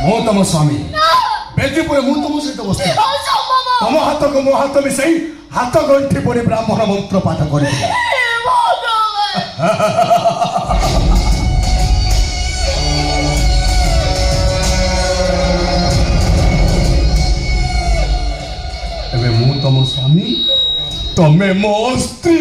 मो तुम स्वामी बेदी पर मु तुम सहित बसते तुम हाथ को मो हाथ मिसाई हाथ गंठी पड़े ब्राह्मण मंत्र पाठ कर मु तुम स्वामी तमे मो स्त्री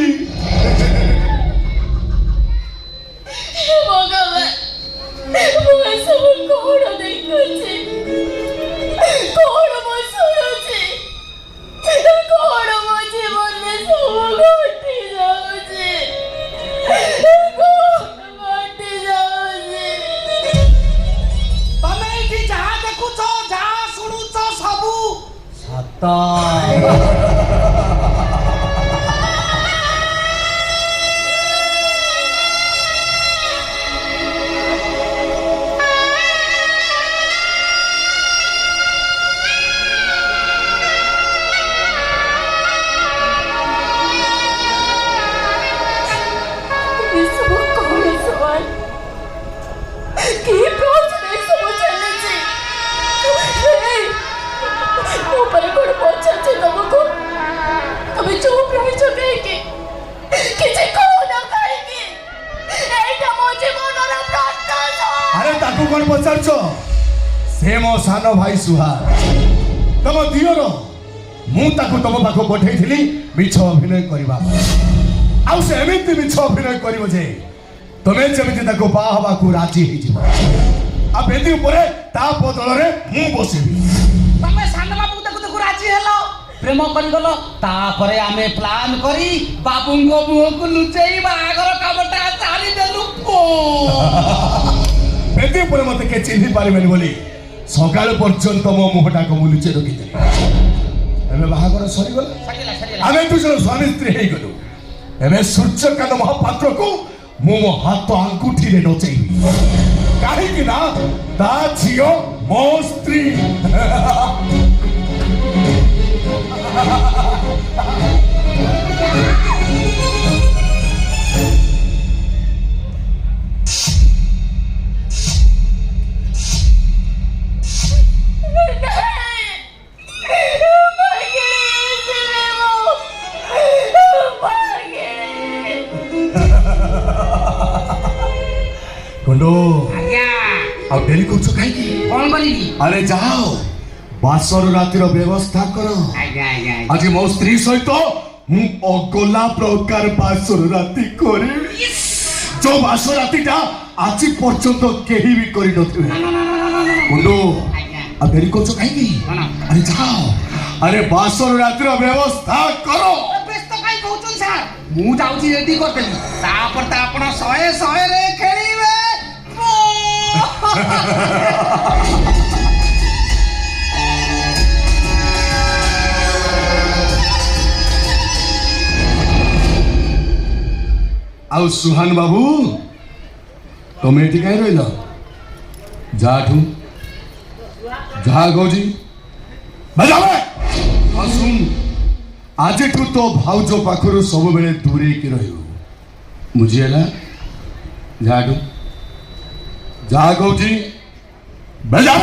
से मो सान भाई सुहार तुम दियर मुझे तुम पाख पठे मिछ अभिनय करने से एमती मिछ अभिनय कर तुम्हें जमी बाहवा को राजी बेदी ता बदल मु बसबी तमे सान बाबू देखु राजी हेलो प्रेम करिगलो तापरे आमे प्लान करी बाबूंगो मुह को लुचेई बागर कामटा चाली देलु बेदी पर मते के चिन्हि पारिबेनी बोली सकाळ पर्यंत मो मुहटा को लुचे रखी एमे बाहागर सरी गला आमे दुजन स्वामी स्त्री हे गलु एमे सूर्यकांत महापात्र को मो हाथ अंगूठी रे नचेबी काहे कि ना ता झियो मो स्त्री अब डेली कुछ खाई कौन करी अरे जाओ बासर रातिर व्यवस्था करो आज मो स्त्री सहित मु अगला प्रकार बासर राति करी जो बासर रातिटा आज पर्यंत केही भी करी नथिबे कुंडो अब डेली कुछ खाई अरे जाओ अरे बासर रातिर व्यवस्था करो व्यस्त काई कहउछन सर मु जाउची रेडी करतेली तापर ता आपण 100 रे खेलीबे आउ सुहान बाबू तुम ये कहीं रही जाठू जा गौजी सुन आज तो भाउज पाखर सब बेले दूरे की बुझीगला जाठू जा गौजी बजा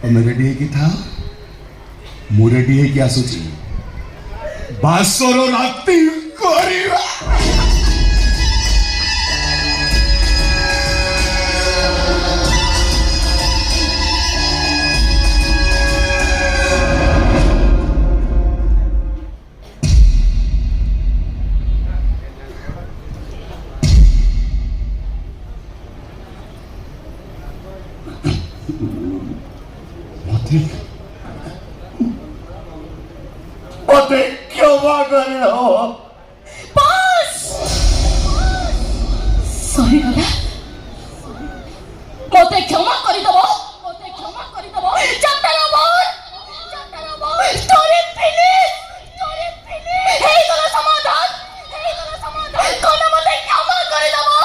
तुम रेडी है कि था मु रेडी है कि आसुची बासर राति करिवा मते क्यों कर रहे हो बस सॉरी गला मते क्षमा करी दबो चंदन बोल स्टोरी फिनिश हे गला समाधान कोन मते क्षमा करी दबो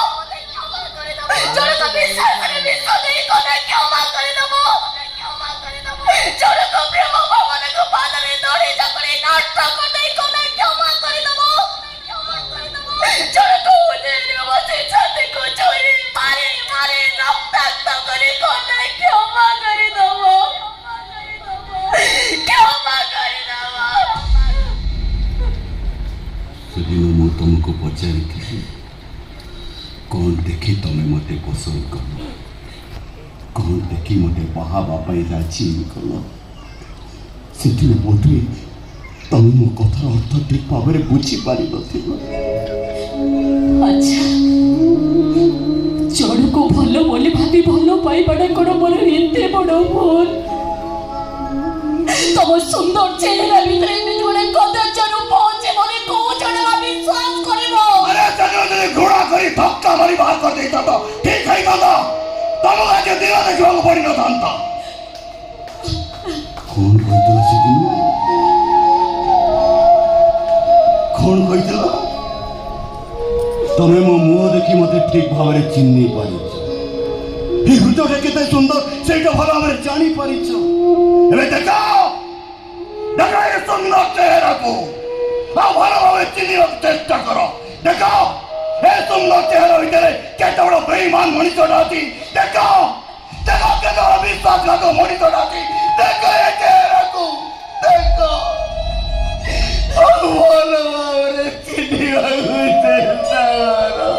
जोर का विश्वास नहीं कोन क्षमा करी दबो जोर का प्रेम भगवान को पादरे दौड़े चकड़े नाटक को नहीं कोन क्षमा करी दबो जोर को उन्हें बसे बोली कौन नहीं क्षमा कर दो क्षमा कर दो सेदिन मु तुमको पचारि कौन देखी तमें मते पसंद कल कौन देखी मते बाहाबा राजी कल से बोधे तमें मो कथार अर्थ ठीक भाव में बुझीपार अच्छा जड़ को भल बोली भाभी भल पाइबाटा कौन मोर एते बड़ भूल तम सुंदर चेहरा भीतर जोड़े कदर्य रूप अच्छे बोले को जड़े विश्वास करिवो अरे जने घोड़ा करी धक्का मारी बाहर कर देता तो ठीक है दादा तम आज दिन देखा पड़ी न था कौन कहला सेदिन कौन कहला तमें मो मुह देखी मते ठीक भाव में चिन्ह पारिछ हे हृदय केते सुंदर सेटा भल भाव में जानी पारिछ एबे देखो देखो ये सुंदर चेहरा को आ भल भाव में चिन्ह चेष्टा करो देखो हे सुंदर चेहरा भीतर केते बड़ बेईमान मनुष्य डाती देखो देखो केते बड़ विश्वासघात मनुष्य डाती देखो ये चेहरा को देखो भल भाव में चिन्ह चेष्टा करो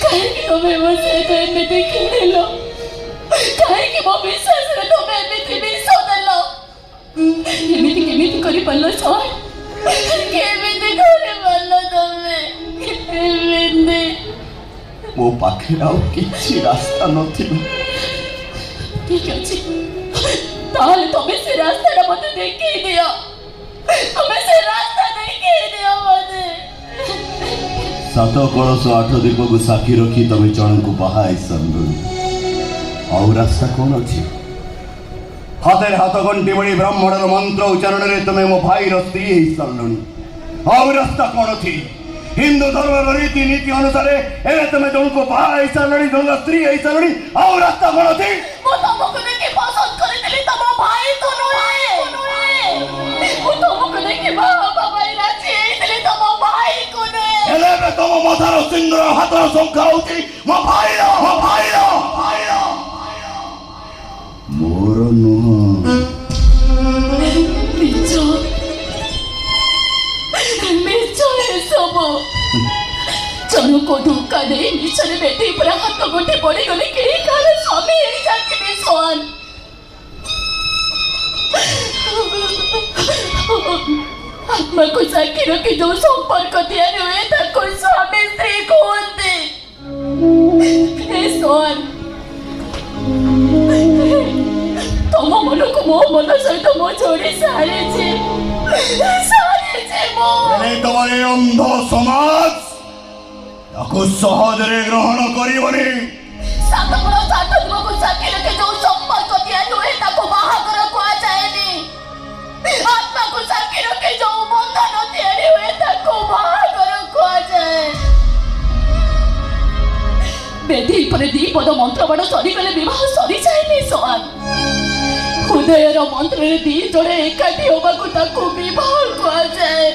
कहीं तुम्हें वो से एमती खेल कहीं मो विश्वास तुम्हें एमती विष देल एमती केमिति करि पारलो सर केमिति करि पारलो तमे एमती मो पाखे आउ किछि रास्ता नथिला ठीक अछि ताले तुम्हें से रास्ता मते देखि दियो तुम्हें से रास्ता देखि दियो मते 7 कलश 8 दीप को साक्षी रखी तमें जन को बाहाई संदुनी आउ रास्ता कौन अच्छी हाथ हाथ घंटी बड़ी ब्राह्मण मंत्र उच्चारण में तुम्हें मो भाई स्त्री ही संदुनी आउ रास्ता कौन थी हिंदू धर्म रीति नीति अनुसार एवं तुम्हें जन को बाहाई संदुनी जन स्त्री ही संदुनी आउ रास्ता कौन थी वो तुमको देखे पसंद करते तम भाई को वो तुमको देखे बाबा भाई राजी है तम भाई को एले तुम मथार सिंदूर हाथर संख्या होती मो भाई मोर नुह सब जन को धोखा दे मिछरे बेटी पर हाथ गोटे पड़ी गले केही कार स्वामी एई जाति सोन आत्मा को साक्षी रखी जो संपर्क दिया हुए ताको स्वामी स्त्री कहते सोन तुम मन को मो मन सहित मो जोड़ी सारे मो तुम्हारे अंध समाज सहज ग्रहण करबनी 7 बरस 8 दिन को साक्षी रखे जो संपर्क दिया हुए ताको बाहागर कहा जाएनी आत्मा को साक्षी रखे जो बंधन तैयारी हुए ताको बाहागर कहा जाए बेदी पर दीपद मंत्र बड़ सरी गले विवाह सरी जाएनी सोन हृदयर मंत्र रे दी जड़े एकाठी होबा को ताको विवाह कहा जाए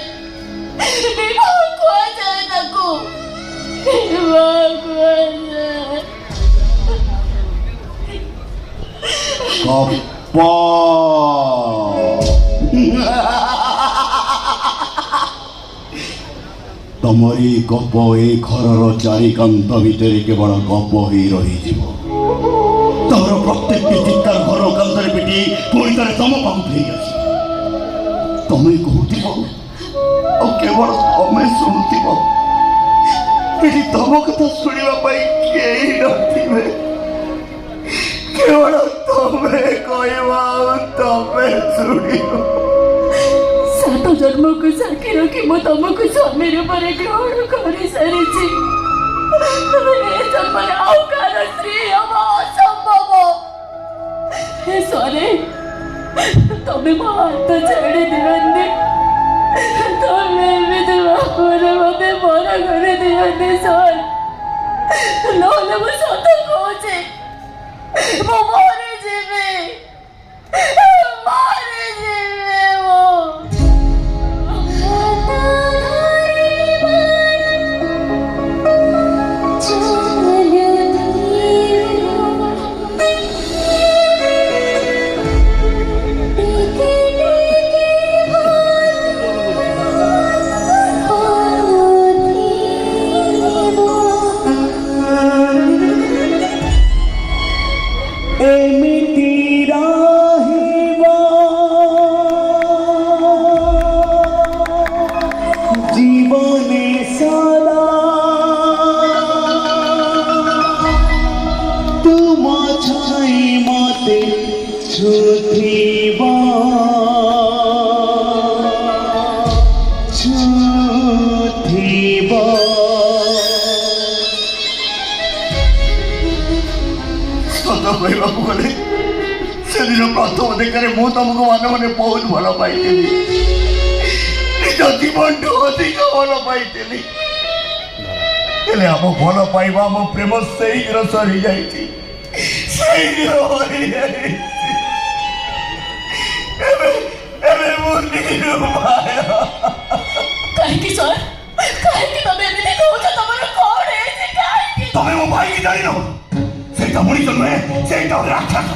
ताको विवाह कहा जाए गप्पा तमरी गप ए घर चारिकांत भितर केवल गप ही रही तमर प्रत्येक चित्कार घर कांतर पिटी पुणी थे तम पाक तमें कहूब केवल तमें शुणुव ये तम कथा शुणापी कई नथिबे केवल तमें कहवा तमें शुणिव 7 जन्म को साक्षी रखी मो तुमको स्वामी रूप में ग्रहण कर सारी जन्म आउ कार स्त्री हम असंभव हे सरे तमें मो हाथ छाड़ी दिवने तमें मत मना कर दिवने सर नहले मो सत कहूचे मो मरे जीवे मो दिन प्रथम देखार मु तुमको माने माने बहुत भल पाई निज जीवन ठू अधिक भल पाई आम भल पाइबा आम प्रेम से सरी जाइए कहीं सर कहीं तब एमती कौच तुम कौन है कहीं तमें मो भाई की जान से मनीष नुहे से राक्षस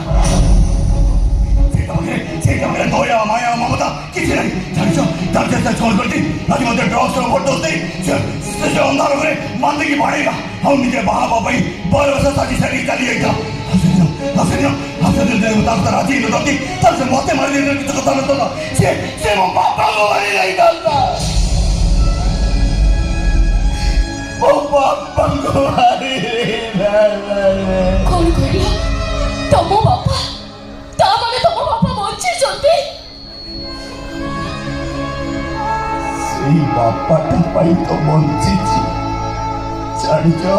मेरे दया माया ममता किसी नहीं जान से छोड़ करती आज मत ड्रग्स फोटो से अंधार में मानने की पड़ेगा हम निजे बाबा भाई बरस साथी से चलिएगा राजी नदी तब से मत मार देने की कथा न तो से वो पापा को मारी नहीं करता वो पापा को मारी कौन कहला तमो बापा ता माने तमो बापा बंची चलते सेई बापाटा पाई तो बंची जानी जो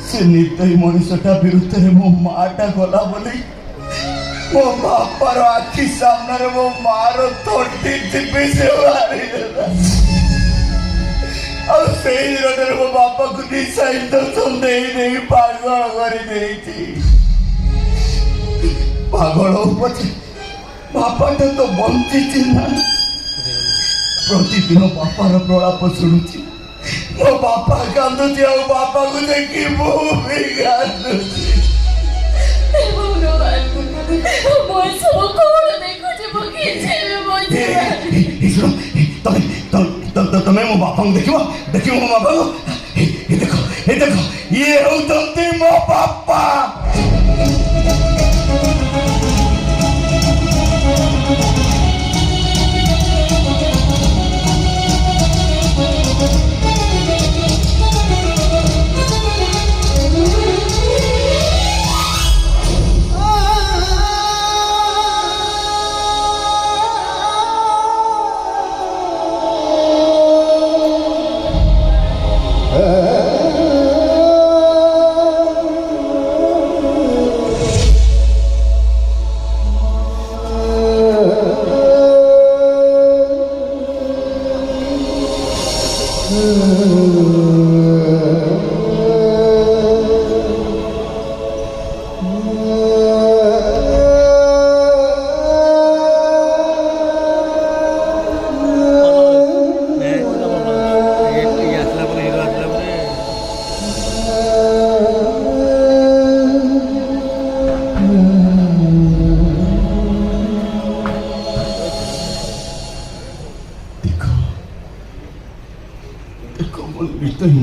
से निर्दयी मनुष्यटा विरुद्ध मो माटा गला बोली मो बापार आखि सामने मो मार थोड़ी चिपी से मारी और सेई दिन मो बापा को निशा इंजेक्शन नहीं पागल कर पागल पचे बापाटा तो बंची ना प्रतिदिन बापार प्रलाप शुणुची मो बापा कांदुची और बापा को देखी मु भी कांदुची तमें मो बापा को देखियो मो बापा को ये देखो ये होते मो बापा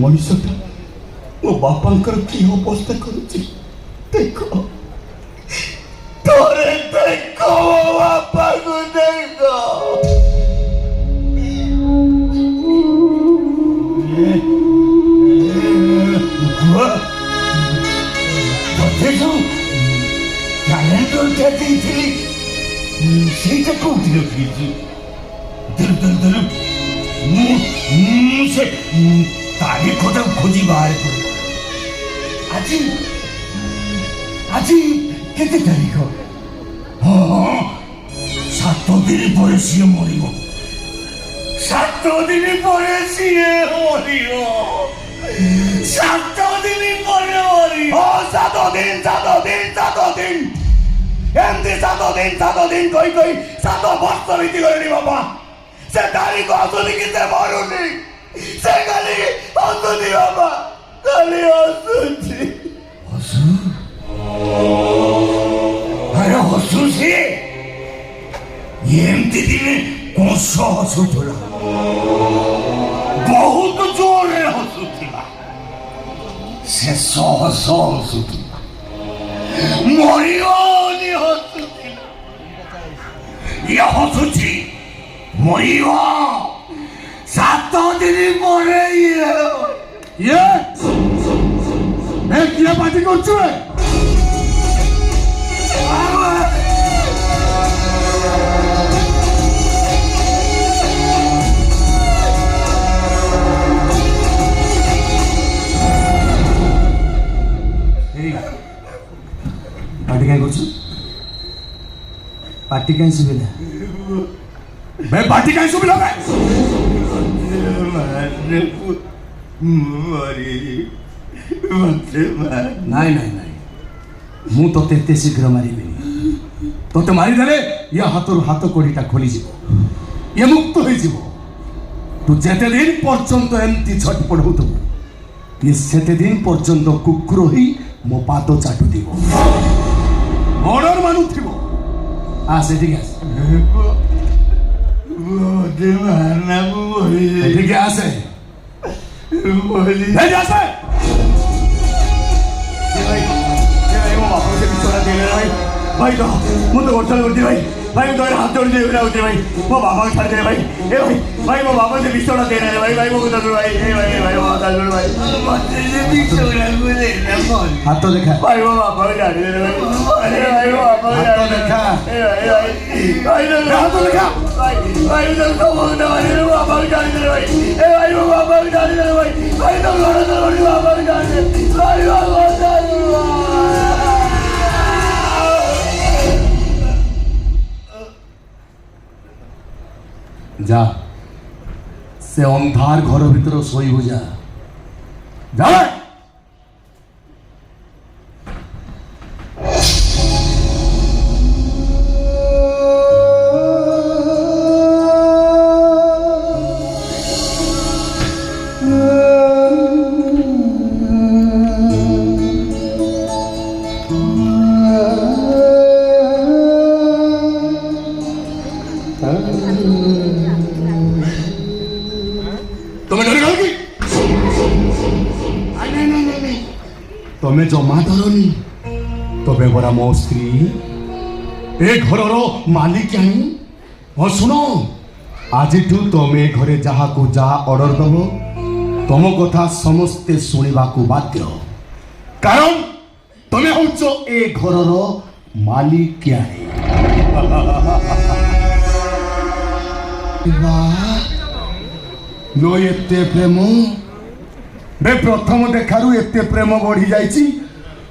मनुष्यटा मो बापांकर की अवस्था करुची देखो तोरे देखो मो बापा को देखो देखो कैलेंडर कहती थी सीटा कौटी रखी थी दर से तारीख खोजी बाहर आज आज केते तारीख हाँ 7 दिन पर सी मर 7 दिन पर सी मर 7 दिन पर मर 7 दिन एमती 7 दिन कोई 7 वर्ष रीति गले बाबा से तारीख आसुनी कि मरुनी से खाली हसुनी बाबा खाली हसुची अरे हसु से एमती दिने कौश हसुला बहुत जोर हसुला से सहस हसुला मरियोनी हसुला ये हसुची मरियो 7 दिन पर ये मैं क्या बात कर चुके पार्टी कहीं सुविधा मैं पार्टी कहीं सुविधा में नहीं नहीं नहीं मु तो तेते शीघ्र मारिबिनी तोते मारिदेले या हाथर हाथ कड़ीटा खोली जीव ये मुक्त हो जीव तू जेते दिन पर्यंत एमती छटपट होतबु ये सेते दिन पर्यंत कुकुर ही मो पाद चाटुथिब मर्डर मानुथिब आ सेठी आस एठिके आसे एठी आसे भाई तो मुझे होटल कर दी भाई भाई तो हाथ जोड़ दे रहा होते भाई वो बाबा छाड़ दे भाई ए भाई वो बाबा से पिस्तौल दे रहा है भाई वो कुछ भाई ए भाई वो हाथ जोड़ भाई हाथ तो देखा भाई वो बाबा को छाड़ दे भाई अरे भाई वो बाबा को हाथ तो देखा ए भाई हाथ तो देखा भाई तो बोलता भाई वो बाबा को छाड़ दे भाई ए भाई वो बाबा को छाड़ दे भाई भाई तो लड़ा तो बाबा को छाड़ दे भाई बाबा छाड़ दे जा से अंधार घर भीतर शोइबु जा जा तुम्हें डर गल की तमें जमा डरनी तबे बरा मो स्त्री ए घरर मालिक आई हाँ शुण आज तमें घरे जहा को जहा ऑर्डर दब तुम कथा समस्ते शुणा बाध्य कारण तुम्हें हूँ ए घरर मालिक लो एते प्रेम बे प्रथम देखारू एते प्रेम बढ़ी जाइची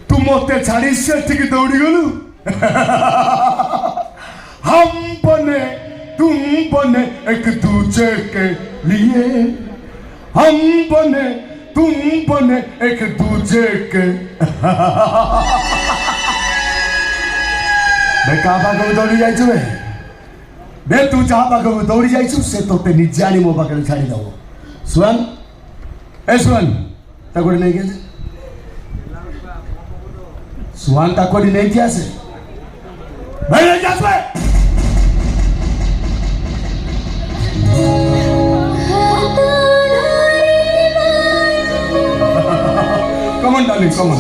तू मते छाड़ी सेठिक दौड़ी गलु हम बने तुम बने एक दूजे के लिए हम बने तुम बने एक दूजे के बे का पाखु दौड़ी जाइछु बे तू जहाँ पाखु दौड़ी जाइछु से तोते निजानी मो पाखे छाड़ी दब सुन ए सुन ताकोड़ी नहीं गया सुहान ताकोड़ी नहीं किया से भाई नहीं जा से come on darling come on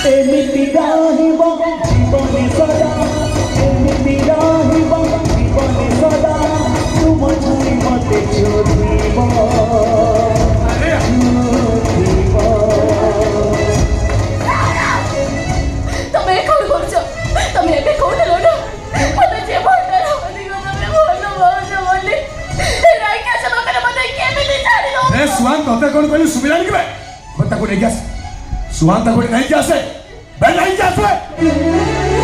एमिति गाहिब जीवने सदा एमिति गाहिब जीवने सदा तुम छाई मते छोड़ीब तमे कोन करछ तमे एबे कोन लोडा मते जे भंडार हमनी को तमे बोलो बोले ते राई के सब करे मते केमिति छाड़ी दो ए सुहान तोते कोन कहली सुबिला नहीं बे बता को नहीं गया सुहान ताको नहीं गया से बे नहीं गया से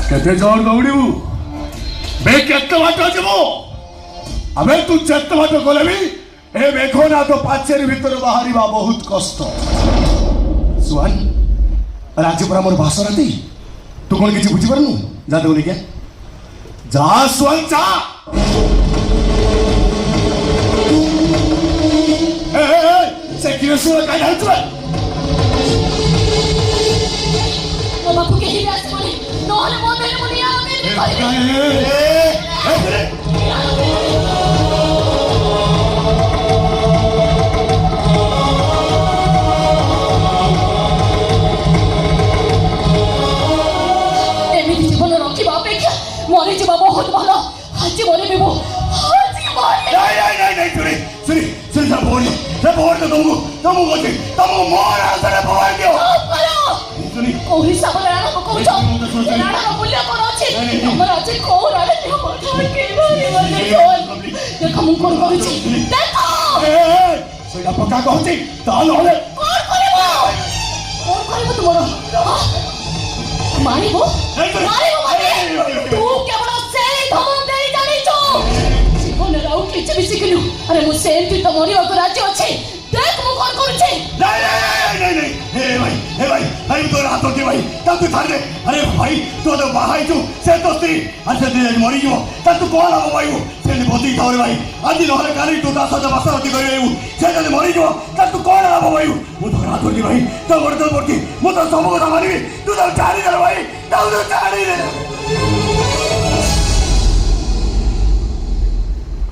केते जोर दौड़ू बे केते बाट जबो अबे तू चेत बाट गले भी ए मेघना तो पाचेरी भीतर बाहरिबा बहुत कष्ट सुहान राज्य पर मोर भाषा राती तू कौन किसी बुझी पारनु जा दे क्या जा सुहान जा ଆସିବ କାହିଁ ଜାଣିଛୁ ମୋ ବାପୁ କେହି ବି ଆସିବନି ନହେଲେ ମୋ ଦେହରେ ମୁଁ ନିଆଁ ଏମିତି ଜୀବନ ରଖିବା ଅପେକ୍ଷା ମରିଯିବା ବହୁତ ଭଲ ଆଜି ମରିବି ମୁଁ ଆଜି ମରିବି କୋଉ ହିସାବରେ ରାଣକୁ କହୁଛ ରାଣର ମୂଲ୍ୟ କ'ଣ ଅଛି ତମର ଅଛି କୋଉ ରାଣେ ଦେଖ ମୁଁ କ'ଣ କରୁଛି ଦେଖ ସେଇଟା ପକ୍କା କହୁଛି ତା ନହେଲେ କ'ଣ କରିବ ତୁମର ମାରିବ ମାନେ ତୁ କେବଳ ସେଇ ଧମକ ଦେଇ ଜାଣିଛୁ ଜୀବନରେ ଆଉ କିଛି ବି ଶିଖିନୁ ଆରେ ମୁଁ ସେମିତି ତ ମରିବାକୁ ରାଜି ଅଛି देख ମୁଁ କ'ଣ କରୁଛି भाई तोर हाथ होती भाई तब तू छाड़ दे अरे भाई तो बाहर तू से तो स्त्री अच्छा दे मरी जीव तब तू कौन हम भाई से बोती था रे भाई आज नहले काली तू दास बसरती करियो से जदि मरी जीव तब तू कौन हम भाई मु तो हाथ होती भाई तो बड़ तो पड़ती मु तो सब কথা मारिबी तू तो छाड़ी दे भाई तू तो छाड़ी दे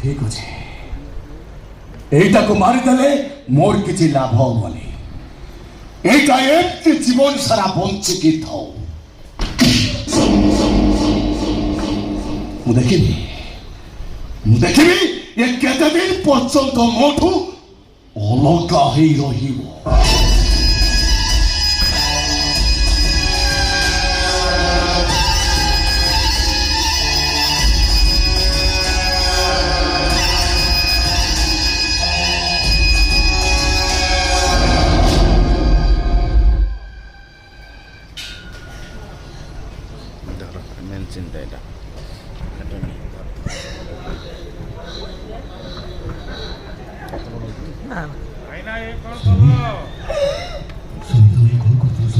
ठीक अछि एटा को मारि देले मोर किछि लाभ होबनी एटा एमती जीवन सारा बंचिकी थाओ मु देखिबी ये केते दिन पर्यंत मोठू अलगा हेई रहिबो चिंता এটা আইনা এ কোন করলো তুমি কল করতেছ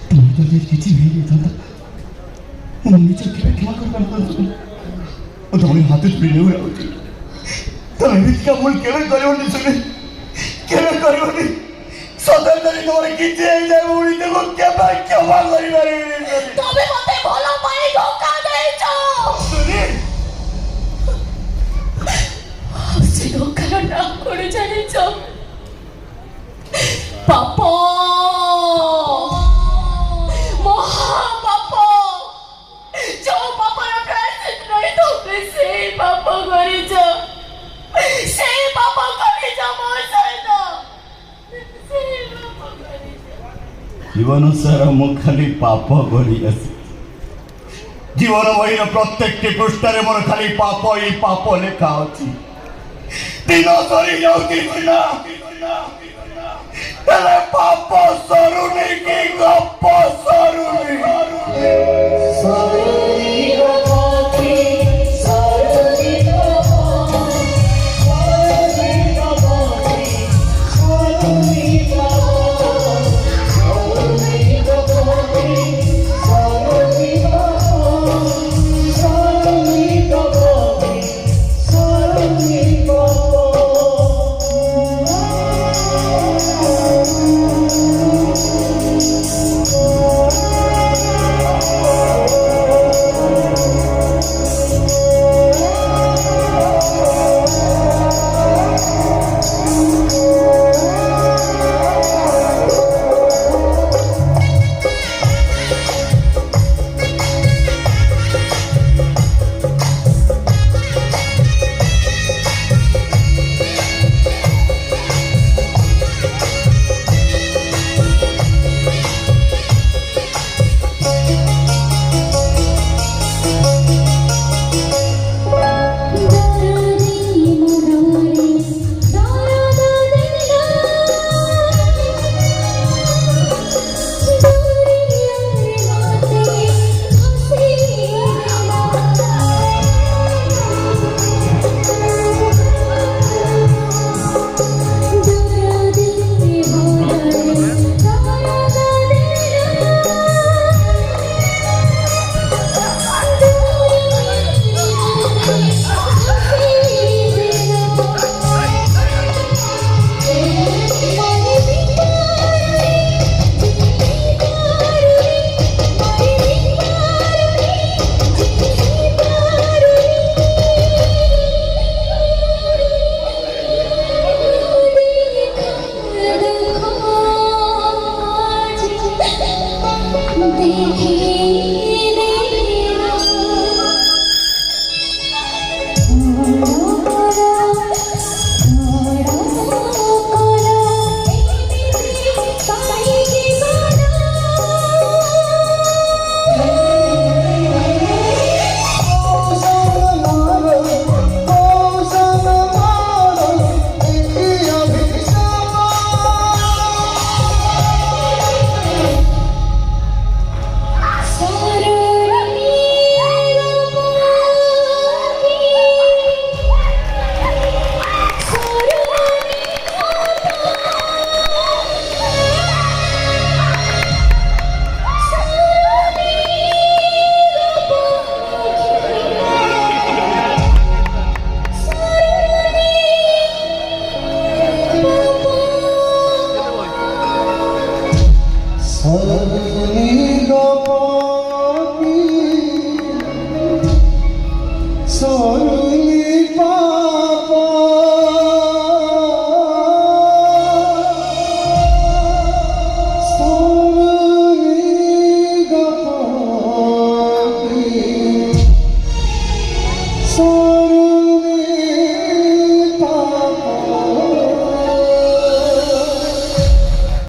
তুমি তো কিছু নেই দাদা ମୁଁ ନିଜେ କେବେ କ୍ଷମା କରିପାରିବି ଓ ତମେ ହାତ ଛୁଇଁଲେ ଆଉଛି ତମେ ଏମିତିକା ଭୁଲ କେବେ କରିବନି ଶୁଣି କେବେ କରିବନି ସଦାବେଳେ ତମର କିଛି ହେଇଯାଏ ଭଉଣୀ ତାକୁ କେବେ କ୍ଷମା କରିପାରିବିନି ତମେ ମତେ ଭଲ ପାଇ ଧୋକା ଦେଇଛ ସେ ଧୋକାର ନାଁ କ'ଣ ଜାଣିଛ ପାପ ମହାପାପ ଯୋଉ ପାପର ପ୍ରାୟଶ୍ଚିତ ନାହିଁ ତମେ ସେଇ ପାପ କରିଛ ସେଇ ପାପ କରିଛ ମୋ ସହିତ জীবন সারা মু খালি পাপ করি আসি জীবন বহির প্রত্যেকটি পৃষ্ঠারে মোর খালি পাপ এই পাপ লেখা ଅଛି দিন সরি যাଉଛି তাহলে পাপ সরুনি কি গপ সরুনি